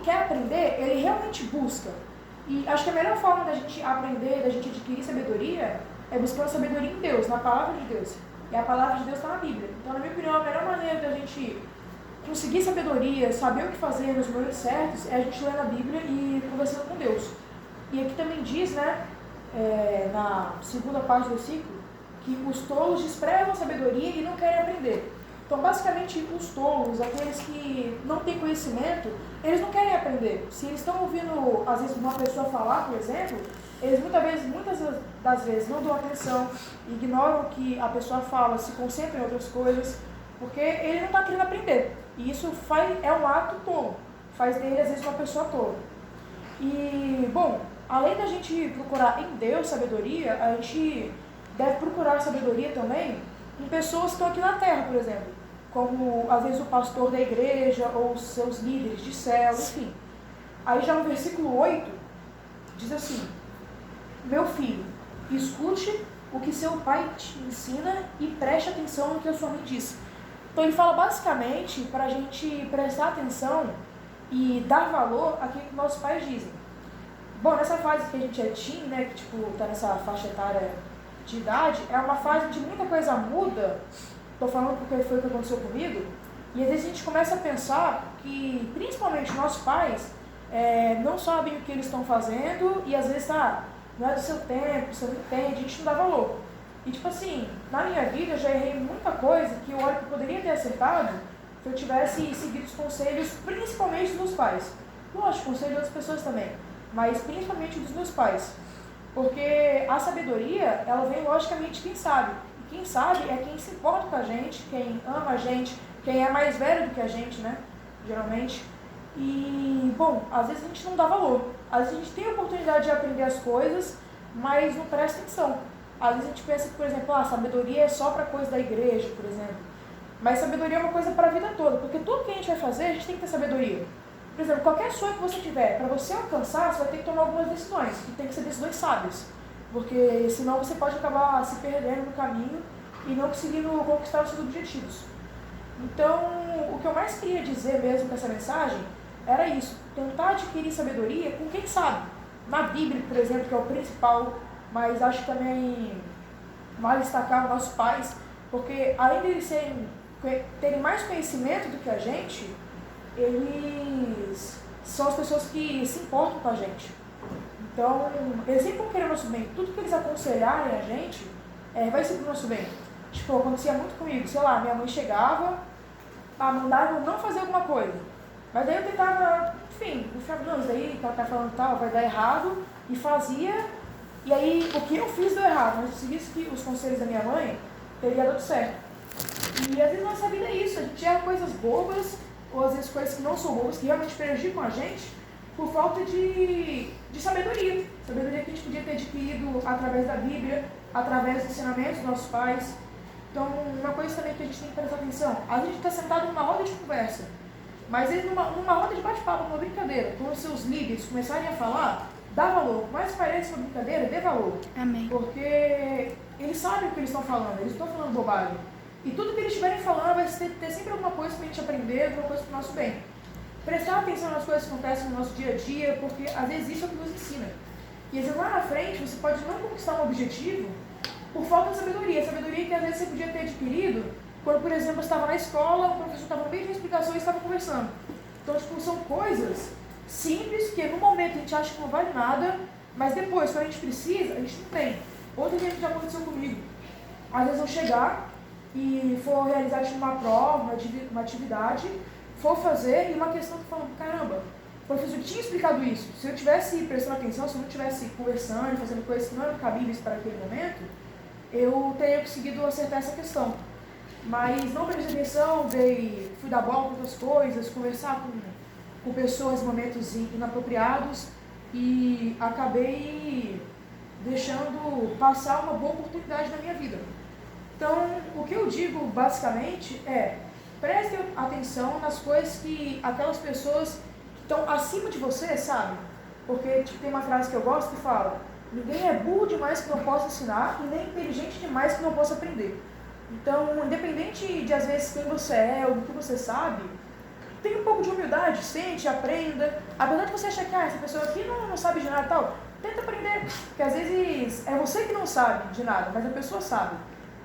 quer aprender, ele realmente busca. E acho que a melhor forma da gente aprender, da gente adquirir sabedoria, é buscando sabedoria em Deus, na palavra de Deus. E a palavra de Deus está na Bíblia. Então, na minha opinião, a melhor maneira da gente conseguir sabedoria, saber o que fazer nos momentos certos, é a gente ler na Bíblia e conversando com Deus. E aqui também diz, né, na segunda parte do versículo, que os tolos desprezam a sabedoria e não querem aprender. Então, basicamente, os tolos, aqueles que não têm conhecimento, eles não querem aprender. Se eles estão ouvindo, às vezes, uma pessoa falar, por exemplo, eles muitas das vezes não dão atenção, ignoram o que a pessoa fala, se concentram em outras coisas, porque ele não está querendo aprender. E isso é um ato tolo, faz dele, às vezes, uma pessoa tola. E, bom, além da gente procurar em Deus sabedoria, a gente deve procurar sabedoria também em pessoas que estão aqui na Terra, por exemplo. Como, às vezes, o pastor da igreja ou os seus líderes de célula, enfim. Aí já no versículo 8, diz assim: meu filho, escute o que seu pai te ensina e preste atenção no que a sua mãe diz. Então ele fala basicamente para a gente prestar atenção e dar valor àquilo que nossos pais dizem. Bom, nessa fase que a gente é teen, né, que tipo, tá nessa faixa etária de idade, é uma fase onde muita coisa muda. Estou falando porque foi o que aconteceu comigo. E às vezes a gente começa a pensar que, principalmente nossos pais, não sabem o que eles estão fazendo e às vezes não é do seu tempo, você não entende, a gente não dá valor. E tipo assim, na minha vida eu já errei muita coisa que eu olho que eu poderia ter acertado se eu tivesse seguido os conselhos, principalmente dos meus pais. Lógico, conselho de outras pessoas também, mas principalmente dos meus pais. Porque a sabedoria, ela vem logicamente quem sabe. E quem sabe é quem se importa com a gente, quem ama a gente, quem é mais velho do que a gente, né? Geralmente. E, bom, às vezes a gente não dá valor. Às vezes a gente tem a oportunidade de aprender as coisas, mas não presta atenção. Às vezes a gente pensa que, por exemplo, a sabedoria é só para coisa da igreja, por exemplo. Mas sabedoria é uma coisa para a vida toda, porque tudo que a gente vai fazer, a gente tem que ter sabedoria. Por exemplo, qualquer sonho que você tiver, para você alcançar, você vai ter que tomar algumas decisões, e tem que ser decisões sábias. Porque senão você pode acabar se perdendo no caminho e não conseguindo conquistar os seus objetivos. Então, o que eu mais queria dizer mesmo com essa mensagem era isso, tentar adquirir sabedoria com quem sabe. Na Bíblia, por exemplo, que é o principal, mas acho que também vale destacar os nossos pais, porque além de eles terem mais conhecimento do que a gente, eles são as pessoas que se importam com a gente. Então, eles sempre vão querer o nosso bem. Tudo que eles aconselharem a gente vai ser pro nosso bem. Tipo, acontecia muito comigo, sei lá, minha mãe chegava, mandava eu não fazer alguma coisa. Mas daí eu tentava, enfim, eu ficava, não, isso daí que ela tá falando tal, vai dar errado, e fazia, e aí o que eu fiz deu errado, mas se seguisse os conselhos da minha mãe, teria dado certo. E às vezes nossa vida é isso, a gente erra coisas bobas, ou às vezes coisas que não são bobas, que realmente prejudicam a gente, por falta de sabedoria. Sabedoria que a gente podia ter adquirido através da Bíblia, através dos ensinamentos dos nossos pais. Então, uma coisa também que a gente tem que prestar atenção, a gente está sentado numa roda de conversa, mas às vezes numa roda de bate-papo, numa brincadeira, quando os seus líderes começarem a falar, dá valor. Por mais que pareça uma brincadeira, dê valor. Amém. Porque eles sabem o que eles estão falando, eles não estão falando bobagem. E tudo que eles estiverem falando vai ter sempre alguma coisa para a gente aprender, alguma coisa para o nosso bem. Prestar atenção nas coisas que acontecem no nosso dia a dia, porque às vezes isso é o que nos ensina. E às vezes lá na frente você pode não conquistar um objetivo por falta de sabedoria. Sabedoria que às vezes você podia ter adquirido quando, por exemplo, você estava na escola, o professor estava no meio de uma explicação e estava conversando. Então, tipo, são coisas simples que no momento a gente acha que não vale nada, mas depois, quando a gente precisa, a gente não tem. Outra coisa que já aconteceu comigo. Às vezes eu chegar e for realizar tipo, uma prova, uma atividade, for fazer e uma questão que falando, caramba, o professor tinha explicado isso. Se eu tivesse prestando atenção, se eu não estivesse conversando, fazendo coisas que não eram cabíveis para aquele momento, eu teria conseguido acertar essa questão. Mas não prestei atenção, fui dar bola com outras coisas, conversar com pessoas em momentos inapropriados e acabei deixando passar uma boa oportunidade na minha vida. Então, o que eu digo basicamente é, preste atenção nas coisas que aquelas pessoas que estão acima de você, sabe? Porque tipo, tem uma frase que eu gosto que fala, ninguém é burro demais que não possa ensinar e nem inteligente demais que não possa aprender. Então, independente de às vezes quem você é ou do que você sabe, tenha um pouco de humildade, sente, aprenda. Apesar de você achar que essa pessoa aqui não sabe de nada e tal, tenta aprender. Porque às vezes é você que não sabe de nada, mas a pessoa sabe.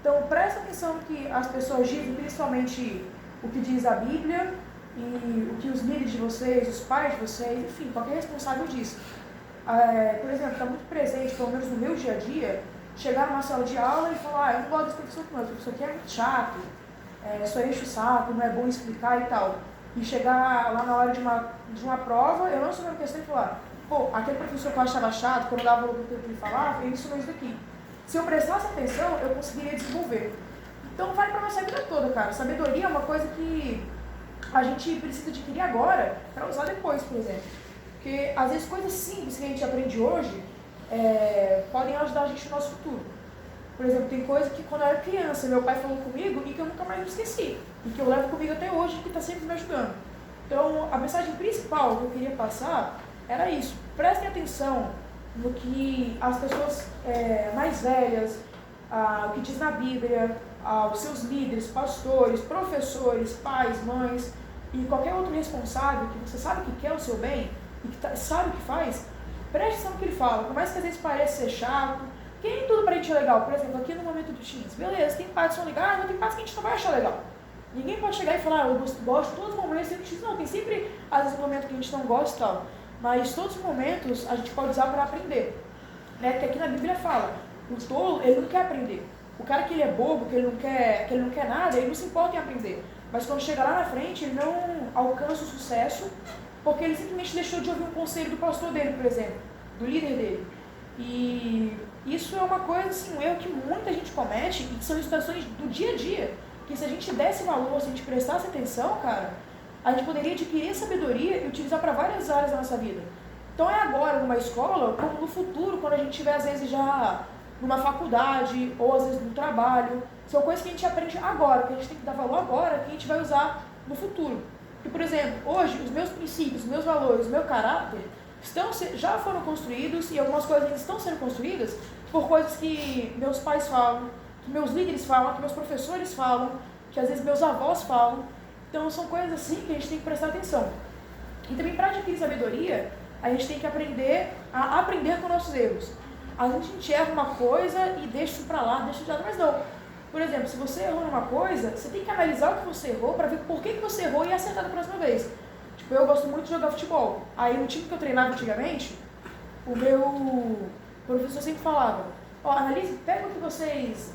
Então presta atenção no que as pessoas dizem, principalmente o que diz a Bíblia e o que os líderes de vocês, os pais de vocês, enfim, qualquer responsável disso. Por exemplo, está muito presente, pelo menos no meu dia a dia, chegar numa sala de aula e falar, eu não gosto desse professor aqui não, esse professor aqui é muito chato, só enche o saco, não é bom explicar e tal. E chegar lá na hora de uma prova, eu não sou uma questão de falar, pô, aquele professor que eu achava chato, que eu não dava valor para o que ele falava, ele ensinou isso daqui. Se eu prestasse atenção, eu conseguiria desenvolver. Então vale para a nossa vida toda, cara. Sabedoria é uma coisa que a gente precisa adquirir agora para usar depois, por exemplo. Porque às vezes coisas simples que a gente aprende hoje podem ajudar a gente no nosso futuro. Por exemplo, tem coisa que quando eu era criança, meu pai falou comigo e que eu nunca mais me esqueci. E que eu levo comigo até hoje e que está sempre me ajudando. Então, a mensagem principal que eu queria passar era isso. Prestem atenção no que as pessoas mais velhas, o que diz na Bíblia, os seus líderes, pastores, professores, pais, mães e qualquer outro responsável que você sabe que quer o seu bem e que sabe o que faz, preste atenção no que ele fala. Por mais que às vezes pareça ser chato, que nem tudo pra gente é legal. Por exemplo, aqui no momento do Teams, beleza, tem partes que são legais, mas tem partes que a gente não vai achar legal. Ninguém pode chegar e falar, eu gosto de todos os momentos do Teams. Não, tem sempre às vezes momentos que a gente não gosta e tal. Mas todos os momentos a gente pode usar para aprender. Né? Porque aqui na Bíblia fala, o tolo, ele não quer aprender. O cara que ele é bobo, que ele não quer nada, ele não se importa em aprender. Mas quando chega lá na frente, ele não alcança o sucesso, porque ele simplesmente deixou de ouvir um conselho do pastor dele, por exemplo, do líder dele. E isso é uma coisa, assim, um erro que muita gente comete, e que são situações do dia a dia, que se a gente desse valor, se a gente prestasse atenção, cara, a gente poderia adquirir sabedoria e utilizar para várias áreas da nossa vida. Então é agora numa escola, como no futuro, quando a gente estiver às vezes já numa faculdade, ou às vezes no trabalho. São coisas que a gente aprende agora, que a gente tem que dar valor agora, que a gente vai usar no futuro. E, por exemplo, hoje os meus princípios, os meus valores, o meu caráter já foram construídos e algumas coisas ainda estão sendo construídas por coisas que meus pais falam, que meus líderes falam, que meus professores falam, que às vezes meus avós falam. Então são coisas assim que a gente tem que prestar atenção. E também para adquirir sabedoria, a gente tem que aprender a aprender com nossos erros. Às vezes a gente erra uma coisa e deixa isso para lá, deixa de lado, mas não. Por exemplo, se você errou numa coisa, você tem que analisar o que você errou para ver por que você errou e acertar da próxima vez. Tipo, eu gosto muito de jogar futebol. Aí no time que eu treinava antigamente, o meu professor sempre falava, analise, pega o que vocês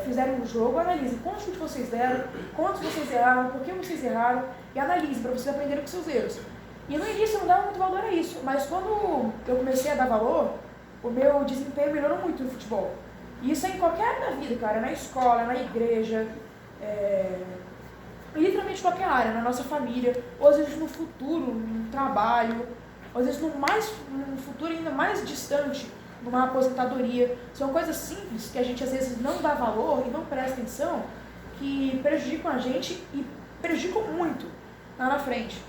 fizeram no jogo, analise quantos chutes vocês deram, quantos vocês erraram, por que vocês erraram, e analise para vocês aprenderem com seus erros. E no início eu não dava muito valor a isso, mas quando eu comecei a dar valor, o meu desempenho melhorou muito no futebol. E isso é em qualquer área da vida, cara, na escola, na igreja, literalmente qualquer área, na nossa família, ou às vezes no futuro, no trabalho, ou às vezes num futuro ainda mais distante, numa aposentadoria. São coisas simples que a gente às vezes não dá valor e não presta atenção, que prejudicam a gente e prejudicam muito lá na frente.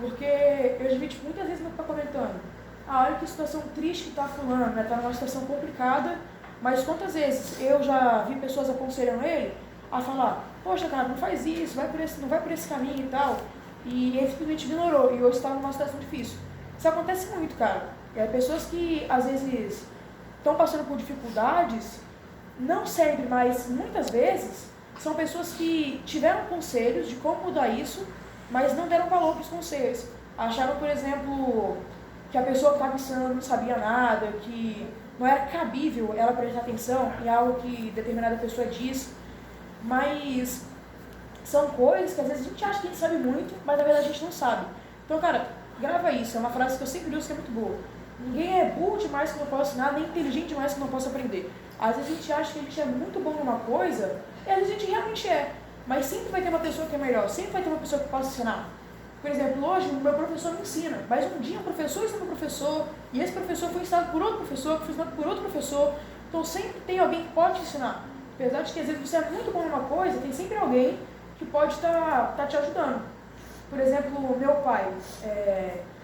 Porque eu já vi muitas vezes meu pai comentando, olha que situação triste que está fulano, né? Está numa situação complicada, mas quantas vezes eu já vi pessoas aconselhando ele a falar, poxa cara, não faz isso, não vai por esse caminho e tal, e ele simplesmente ignorou e hoje está numa situação difícil. Isso acontece muito, cara. Pessoas que às vezes estão passando por dificuldades, não sempre, mas muitas vezes, são pessoas que tiveram conselhos de como mudar isso, mas não deram valor para os conselhos. Acharam, por exemplo, que a pessoa que estava ensinando não sabia nada, que não era cabível ela prestar atenção em algo que determinada pessoa disse. Mas são coisas que às vezes a gente acha que a gente sabe muito, mas na verdade a gente não sabe. Então, cara, grava isso, é uma frase que eu sempre uso que é muito boa. Ninguém é burro demais que não possa ensinar, nem inteligente demais que não possa aprender. Às vezes a gente acha que a gente é muito bom numa coisa, e às vezes a gente realmente é. Mas sempre vai ter uma pessoa que é melhor, sempre vai ter uma pessoa que possa ensinar. Por exemplo, hoje o meu professor me ensina, mas um dia um professor ensina um professor, e esse professor foi ensinado por outro professor, que foi ensinado por outro professor. Então sempre tem alguém que pode te ensinar. Apesar de que às vezes você é muito bom numa coisa, tem sempre alguém que pode estar te ajudando. Por exemplo, meu pai,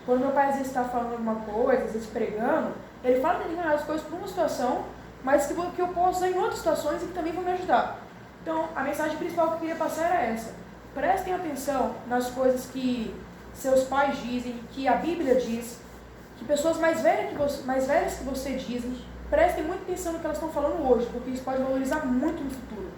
quando meu pai às vezes está falando alguma coisa, às vezes pregando, ele fala determinadas coisas por uma situação, mas que eu posso usar em outras situações e que também vão me ajudar. Então, a mensagem principal que eu queria passar era essa. prestem atenção nas coisas que seus pais dizem, que a Bíblia diz, que pessoas mais velhas que você dizem. Prestem muita atenção no que elas estão falando hoje, porque isso pode valorizar muito no futuro.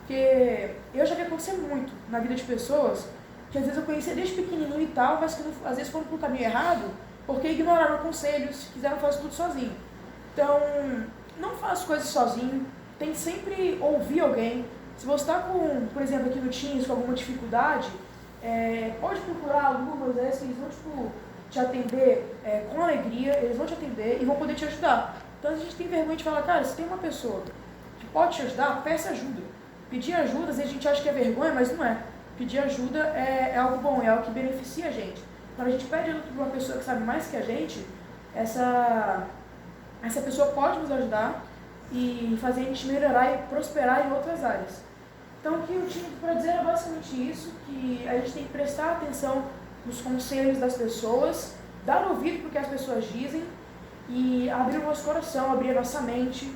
Porque eu já vi acontecer muito na vida de pessoas que às vezes eu conhecia desde pequenininho e tal, mas que às vezes foram para o caminho errado porque ignoraram conselhos, quiseram fazer tudo sozinho. Então, não faça coisas sozinho, tem que sempre ouvir alguém. Se você está com, por exemplo, aqui no Teams, com alguma dificuldade, pode procurar algumas vezes que eles vão te atender com alegria, eles vão te atender e vão poder te ajudar. Então a gente tem vergonha de falar, cara, se tem uma pessoa que pode te ajudar, peça ajuda. Pedir ajuda, às vezes a gente acha que é vergonha, mas não é. Pedir ajuda é algo bom, é algo que beneficia a gente. Quando a gente pede ajuda para uma pessoa que sabe mais que a gente, essa pessoa pode nos ajudar e fazer a gente melhorar e prosperar em outras áreas. Então o que eu tinha para dizer é basicamente isso, que a gente tem que prestar atenção nos conselhos das pessoas, dar ouvido para o que as pessoas dizem e abrir o nosso coração, abrir a nossa mente,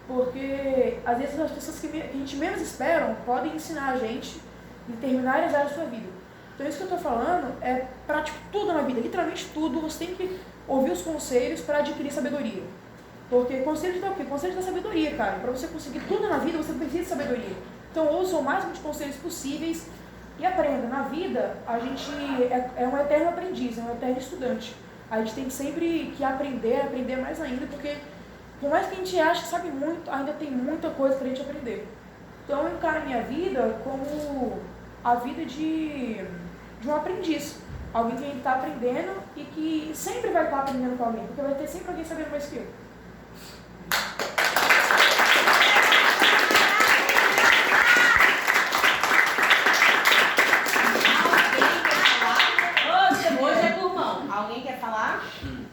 porque às vezes as pessoas que a gente menos espera podem ensinar a gente em determinadas áreas da sua vida. Então isso que eu estou falando é para tudo na vida, literalmente tudo, você tem que ouvir os conselhos para adquirir sabedoria. Porque conselhos dá o quê? Conselhos da sabedoria, cara. Para você conseguir tudo na vida, você precisa de sabedoria. Então ouça o máximo de conselhos possíveis e aprenda. Na vida, a gente é um eterno aprendiz, é um eterno estudante. A gente tem sempre que aprender mais ainda, porque por mais que a gente ache que sabe muito, ainda tem muita coisa para a gente aprender. Então eu encaro a minha vida como a vida de um aprendiz. Alguém que está aprendendo e que sempre vai estar aprendendo com alguém, porque vai ter sempre alguém sabendo mais que eu. Hoje é pulmão. Alguém quer falar?